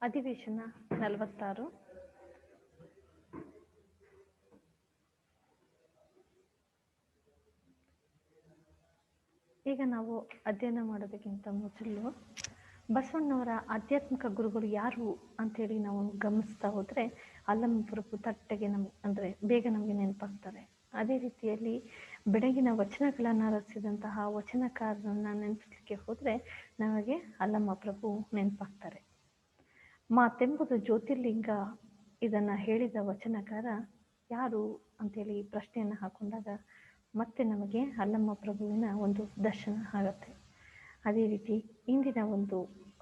ಅಧಿವೇಶನ 46. ಈಗ ನಾವು ಅಧ್ಯಯನ ಮಾಡೋದಕ್ಕಿಂತ ಮೊದಲು ಬಸವಣ್ಣವರ ಆಧ್ಯಾತ್ಮಿಕ ಗುರುಗಳು ಯಾರು ಅಂತೇಳಿ ನಾವು ಗಮನಿಸ್ತಾ ಹೋದರೆ ಅಲ್ಲಮಪ್ರಭು ತಟ್ಟೆಗೆ ಅಂದರೆ ಬೇಗ ನಮಗೆ ನೆನಪಾಗ್ತಾರೆ. ಅದೇ ರೀತಿಯಲ್ಲಿ ಬೆಳಗಿನ ವಚನಗಳನ್ನು ರಚಿಸಿದಂತಹ ವಚನಕಾರರನ್ನು ನೆನಪಿಸಲಿಕ್ಕೆ ಹೋದರೆ ನಮಗೆ ಅಲ್ಲಮಪ್ರಭು ನೆನಪಾಗ್ತಾರೆ. ಮಾತೆಂಬುದು ಜ್ಯೋತಿರ್ಲಿಂಗ ಇದನ್ನು ಹೇಳಿದ ವಚನಕಾರ ಯಾರು ಅಂತೇಳಿ ಪ್ರಶ್ನೆಯನ್ನು ಹಾಕೊಂಡಾಗ ಮತ್ತೆ ನಮಗೆ ಅಲ್ಲಮಪ್ರಭುವಿನ ಒಂದು ದರ್ಶನ ಆಗುತ್ತೆ. ಅದೇ ರೀತಿ ಇಂದಿನ ಒಂದು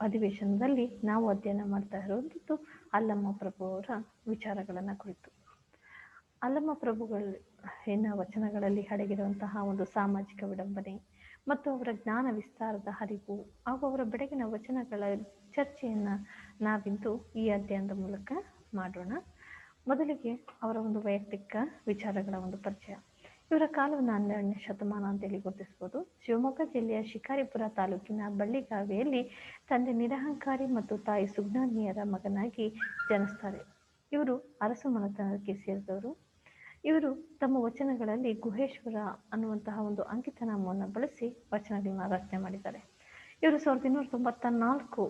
ಅಧಿವೇಶನದಲ್ಲಿ ನಾವು ಅಧ್ಯಯನ ಮಾಡ್ತಾ ಇರೋದು ಅಲ್ಲಮಪ್ರಭು ಅವರ ವಿಚಾರಗಳನ್ನು ಕುರಿತು. ಅಲ್ಲಮಪ್ರಭುಗಳ ವಚನಗಳಲ್ಲಿ ಅಡಗಿರುವಂತಹ ಒಂದು ಸಾಮಾಜಿಕ ವಿಡಂಬನೆ ಮತ್ತು ಅವರ ಜ್ಞಾನ ವಿಸ್ತಾರದ ಅರಿವು ಹಾಗೂ ಅವರ ಬೆಳಗಿನ ವಚನಗಳ ಚರ್ಚೆಯನ್ನು ನಾವಿಂದು ಈ ಅಧ್ಯಯನದ ಮೂಲಕ ಮಾಡೋಣ. ಮೊದಲಿಗೆ ಅವರ ಒಂದು ವೈಯಕ್ತಿಕ ವಿಚಾರಗಳ ಒಂದು ಪರಿಚಯ. ಇವರ ಕಾಲವನ್ನು 12ನೇ ಶತಮಾನ ಅಂತೇಳಿ ಗುರುತಿಸ್ಬೋದು. ಶಿವಮೊಗ್ಗ ಜಿಲ್ಲೆಯ ಶಿಕಾರಿಪುರ ತಾಲೂಕಿನ ಬಳ್ಳಿಗಾವೆಯಲ್ಲಿ ತಂದೆ ನಿರಹಂಕಾರಿ ಮತ್ತು ತಾಯಿ ಸುಜ್ಞಾನಿಯರ ಮಗನಾಗಿ ಜನಿಸ್ತಾರೆ. ಇವರು ಅರಸು ಮನೆತನಕ್ಕೆ ಸೇರಿದವರು. ಇವರು ತಮ್ಮ ವಚನಗಳಲ್ಲಿ ಗುಹೇಶ್ವರ ಅನ್ನುವಂತಹ ಒಂದು ಅಂಕಿತನಾಮವನ್ನು ಬಳಸಿ ವಚನಗಳನ್ನ ರಚನೆ ಮಾಡಿದ್ದಾರೆ. ಇವರು 1994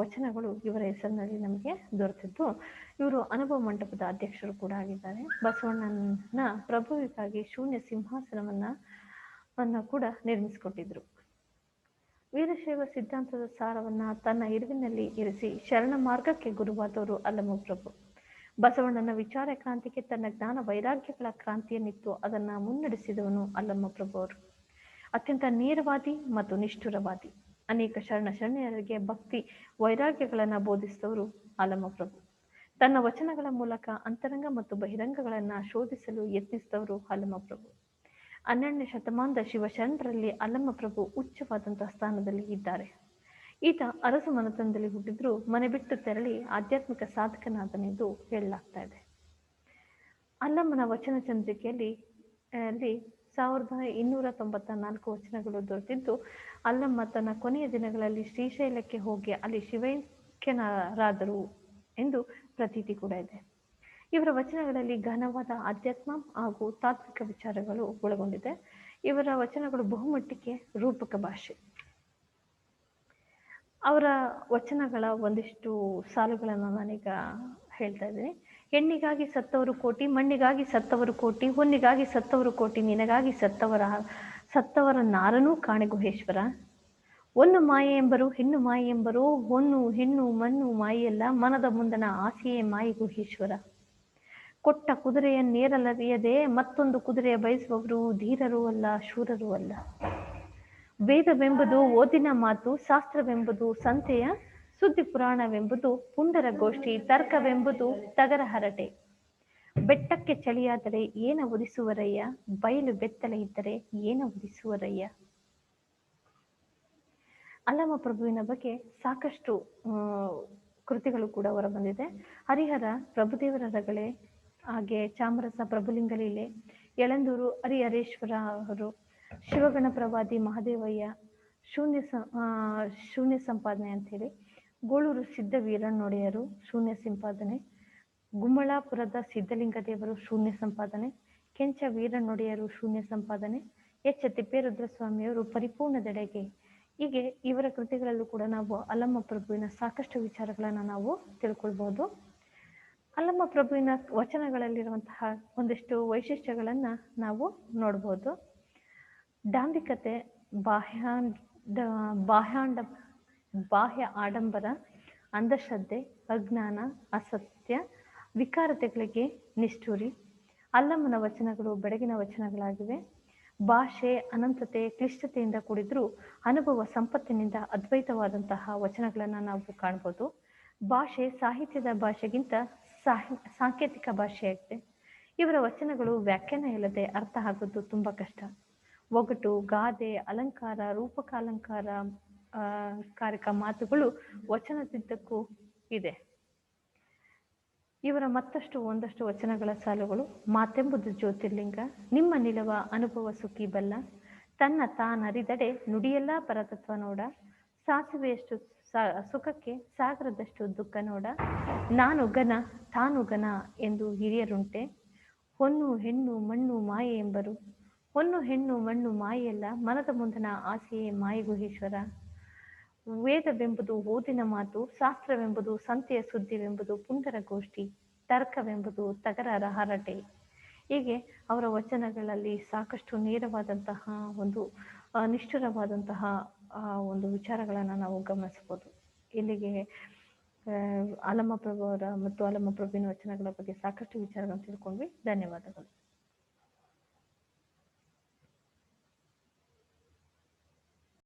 ವಚನಗಳು ಇವರ ಹೆಸರಿನಲ್ಲಿ ನಮಗೆ ದೊರೆತಿದ್ದು, ಇವರು ಅನುಭವ ಮಂಟಪದ ಅಧ್ಯಕ್ಷರು ಕೂಡ ಆಗಿದ್ದಾರೆ. ಬಸವಣ್ಣನ ಪ್ರಭುವಿಗಾಗಿ ಶೂನ್ಯ ಸಿಂಹಾಸನವನ್ನು ಕೂಡ ನಿರ್ಮಿಸಿಕೊಟ್ಟಿದ್ರು. ವೀರಶೈವ ಸಿದ್ಧಾಂತದ ಸಾರವನ್ನು ತನ್ನ ಇರುವಿನಲ್ಲಿ ಇರಿಸಿ ಶರಣ ಮಾರ್ಗಕ್ಕೆ ಗುರುವಾದವರು ಅಲ್ಲಮಪ್ರಭು. ಬಸವಣ್ಣನ ವಿಚಾರ ಕ್ರಾಂತಿಗೆ ತನ್ನ ಜ್ಞಾನ ವೈರಾಗ್ಯಗಳ ಕ್ರಾಂತಿಯನ್ನಿತ್ತು ಅದನ್ನು ಮುನ್ನಡೆಸಿದವನು ಅಲ್ಲಮಪ್ರಭು ಅವರು. ಅತ್ಯಂತ ನೇರವಾದಿ ಮತ್ತು ನಿಷ್ಠುರವಾದಿ. ಅನೇಕ ಶರಣೆಯರಿಗೆ ಭಕ್ತಿ ವೈರಾಗ್ಯಗಳನ್ನು ಬೋಧಿಸಿದವರು ಅಲ್ಲಮಪ್ರಭು. ತನ್ನ ವಚನಗಳ ಮೂಲಕ ಅಂತರಂಗ ಮತ್ತು ಬಹಿರಂಗಗಳನ್ನು ಶೋಧಿಸಲು ಯತ್ನಿಸಿದವರು ಅಲ್ಲಮಪ್ರಭು. 12ನೇ ಶತಮಾನದ ಶಿವಶರಣರಲ್ಲಿ ಅಲ್ಲಮಪ್ರಭು ಉಚ್ಚವಾದಂತಹ ಸ್ಥಾನದಲ್ಲಿ ಇದ್ದಾರೆ. ಈತ ಅರಸು ಮನೆತನದಲ್ಲಿ ಹುಟ್ಟಿದ್ರು ಮನೆ ಬಿಟ್ಟು ತೆರಳಿ ಆಧ್ಯಾತ್ಮಿಕ ಸಾಧಕನಾದನೆಂದು ಹೇಳಲಾಗ್ತಾ ಇದೆ. ಅಲ್ಲಮ್ಮನ ವಚನ ಚಂದ್ರಿಕೆಯಲ್ಲಿ 1294 ವಚನಗಳು ದೊರೆತಿದ್ದು, ಅಲ್ಲಮ್ಮ ತನ್ನ ಕೊನೆಯ ದಿನಗಳಲ್ಲಿ ಶ್ರೀಶೈಲಕ್ಕೆ ಹೋಗಿ ಅಲ್ಲಿ ಶಿವೈಕ್ಯರಾದರು ಎಂದು ಪ್ರತೀತಿ ಕೂಡ ಇದೆ. ಇವರ ವಚನಗಳಲ್ಲಿ ಘನವಾದ ಆಧ್ಯಾತ್ಮ ಹಾಗೂ ತಾತ್ವಿಕ ವಿಚಾರಗಳು ಒಳಗೊಂಡಿದೆ. ಇವರ ವಚನಗಳು ಬಹುಮಟ್ಟಿಗೆ ರೂಪಕ ಭಾಷೆ. ಅವರ ವಚನಗಳ ಒಂದಿಷ್ಟು ಸಾಲುಗಳನ್ನು ನಾನೀಗ ಹೇಳ್ತಾ ಇದ್ದೀನಿ. ಹೆಣ್ಣಿಗಾಗಿ ಸತ್ತವರು ಕೋಟಿ, ಮಣ್ಣಿಗಾಗಿ ಸತ್ತವರು ಕೋಟಿ, ಹೊನ್ನಿಗಾಗಿ ಸತ್ತವರು ಕೋಟಿ, ನಿನಗಾಗಿ ಸತ್ತವರ ನಾರನೂ ಕಾಣೆ ಗುಹೇಶ್ವರ. ಒಂದು ಮಾಯೆ ಎಂಬರು ಹೆಣ್ಣು ಮಾಯೆ ಎಂಬರು, ಹೊನ್ನು ಹೆಣ್ಣು ಮಣ್ಣು ಮಾಯೆಯಲ್ಲ, ಮನದ ಮುಂದನ ಆಸೆಯೇ ಮಾಯೆ ಗುಹೇಶ್ವರ. ಕೊಟ್ಟ ಕುದುರೆಯನ್ನೇರಲರಿಯದೆ ಮತ್ತೊಂದು ಕುದುರೆಯ ಬಯಸುವವರು ಧೀರರೂ ಅಲ್ಲ, ಶೂರರೂ ಅಲ್ಲ. ವೇದವೆಂಬುದು ಓದಿನ ಮಾತು, ಶಾಸ್ತ್ರವೆಂಬುದು ಸಂತೆಯ ಸುದ್ದಿ, ಪುರಾಣವೆಂಬುದು ಪುಂಡರ ಗೋಷ್ಠಿ, ತರ್ಕವೆಂಬುದು ಟಗರ ಹರಟೆ. ಬೆಟ್ಟಕ್ಕೆ ಚಳಿಯಾದರೆ ಏನ ಉದಿಸುವರಯ್ಯ, ಬಯಲು ಬೆತ್ತಲೆ ಇದ್ದರೆ ಏನ ಉದಿಸುವರಯ್ಯ. ಅಲ್ಲಮಪ್ರಭುವಿನ ಬಗ್ಗೆ ಸಾಕಷ್ಟು ಕೃತಿಗಳು ಕೂಡ ಹೊರ ಬಂದಿದೆ. ಹರಿಹರ ಪ್ರಭುದೇವರ ರಗಳೆ, ಹಾಗೆ ಚಾಮರಸ ಪ್ರಭುಲಿಂಗಲೀಲೆ, ಯಳಂದೂರು ಹರಿಹರೇಶ್ವರ ಅವರು, ಶಿವಗಣ ಪ್ರವಾದಿ ಮಹಾದೇವಯ್ಯ, ಶೂನ್ಯ ಸಂಪಾದನೆ ಅಂಥೇಳಿ, ಗೋಳೂರು ಸಿದ್ಧ ವೀರಣ್ಣೊಡೆಯರು ಶೂನ್ಯ ಸಂಪಾದನೆ, ಗುಮ್ಮಳಾಪುರದ ಸಿದ್ಧಲಿಂಗ ದೇವರು ಶೂನ್ಯ ಸಂಪಾದನೆ, ಕೆಂಚ ವೀರಣ್ಣೊಡೆಯರು ಶೂನ್ಯ ಸಂಪಾದನೆ, ಎಚ್ ತಿಪ್ಪೇರುದ್ರಸ್ವಾಮಿಯವರು ಪರಿಪೂರ್ಣದೆಡೆಗೆ. ಹೀಗೆ ಇವರ ಕೃತಿಗಳಲ್ಲೂ ಕೂಡ ನಾವು ಅಲ್ಲಮಪ್ರಭುವಿನ ಸಾಕಷ್ಟು ವಿಚಾರಗಳನ್ನು ನಾವು ತಿಳ್ಕೊಳ್ಬಹುದು. ಅಲ್ಲಮಪ್ರಭುವಿನ ವಚನಗಳಲ್ಲಿರುವಂತಹ ಒಂದಿಷ್ಟು ವೈಶಿಷ್ಟ್ಯಗಳನ್ನು ನಾವು ನೋಡ್ಬೋದು. ಡಾಂಬಿಕತೆ, ಬಾಹ್ಯ ಆಡಂಬರ, ಅಂಧಶ್ರದ್ಧೆ, ಅಜ್ಞಾನ, ಅಸತ್ಯ, ವಿಕಾರತೆಗಳಿಗೆ ನಿಷ್ಠುರಿ. ಅಲ್ಲಮ್ಮನ ವಚನಗಳು ಬೆಳಗಿನ ವಚನಗಳಾಗಿವೆ. ಭಾಷೆ ಅನಂತತೆ, ಕ್ಲಿಷ್ಟತೆಯಿಂದ ಕೂಡಿದ್ರೂ ಅನುಭವ ಸಂಪತ್ತಿನಿಂದ ಅದ್ವೈತವಾದಂತಹ ವಚನಗಳನ್ನು ನಾವು ಕಾಣ್ಬೋದು. ಭಾಷೆ ಸಾಹಿತ್ಯದ ಭಾಷೆಗಿಂತ ಸಾಂಕೇತಿಕ ಭಾಷೆಯಾಗಿದೆ. ಇವರ ವಚನಗಳು ವ್ಯಾಖ್ಯಾನ ಇಲ್ಲದೆ ಅರ್ಥ ಆಗೋದು ತುಂಬ ಕಷ್ಟ. ಒಗಟು, ಗಾದೆ, ಅಲಂಕಾರ, ರೂಪಕಾಲಂಕಾರ ಕಾರಕ ಮಾತುಗಳು ವಚನದಿದ್ದಕ್ಕೂ ಇದೆ. ಇವರ ಒಂದಷ್ಟು ವಚನಗಳ ಸಾಲುಗಳು: ಮಾತೆಂಬುದು ಜ್ಯೋತಿರ್ಲಿಂಗ, ನಿಮ್ಮ ನಿಲವ ಅನುಭವ ಸುಖಿ ಬಲ್ಲ, ತನ್ನ ತಾನರಿದಡೆ ನುಡಿಯೆಲ್ಲ ಪರತತ್ವ ನೋಡ, ಸುಖಕ್ಕೆ ಸಾಗರದಷ್ಟು ದುಃಖ ನೋಡ. ನಾನು ಘನ ತಾನು ಘನ ಎಂದು ಹಿರಿಯರುಂಟೆ. ಹೊನ್ನು ಹೆಣ್ಣು ಮಣ್ಣು ಮಾಯೆ ಎಂಬರು. ಹೊನ್ನು ಹೆಣ್ಣು ಮಣ್ಣು ಮಾಯೆಯಲ್ಲ, ಮನದ ಮುಂದನ ಆಸೆಯೇ ಮಾಯೆಗುಹೇಶ್ವರ. ವೇದವೆಂಬುದು ಓದಿನ ಮಾತು, ಶಾಸ್ತ್ರವೆಂಬುದು ಸಂತೆಯ ಸುದ್ದಿವೆಂಬುದು ಪುಂಡರ ಗೋಷ್ಠಿ, ತರ್ಕವೆಂಬುದು ತಕರಾರ ಹರಟೆ. ಹೀಗೆ ಅವರ ವಚನಗಳಲ್ಲಿ ಸಾಕಷ್ಟು ನೇರವಾದಂತಹ ಒಂದು ನಿಷ್ಠುರವಾದಂತಹ ಒಂದು ವಿಚಾರಗಳನ್ನು ನಾವು ಗಮನಿಸ್ಬೋದು. ಇಲ್ಲಿಗೆ ಅಲಮಪ್ರಭು ಅವರ ಮತ್ತು ಅಲಮಪ್ರಭುವಿನ ವಚನಗಳ ಬಗ್ಗೆ ಸಾಕಷ್ಟು ವಿಚಾರಗಳನ್ನು ತಿಳ್ಕೊಂಡ್ವಿ. ಧನ್ಯವಾದಗಳು.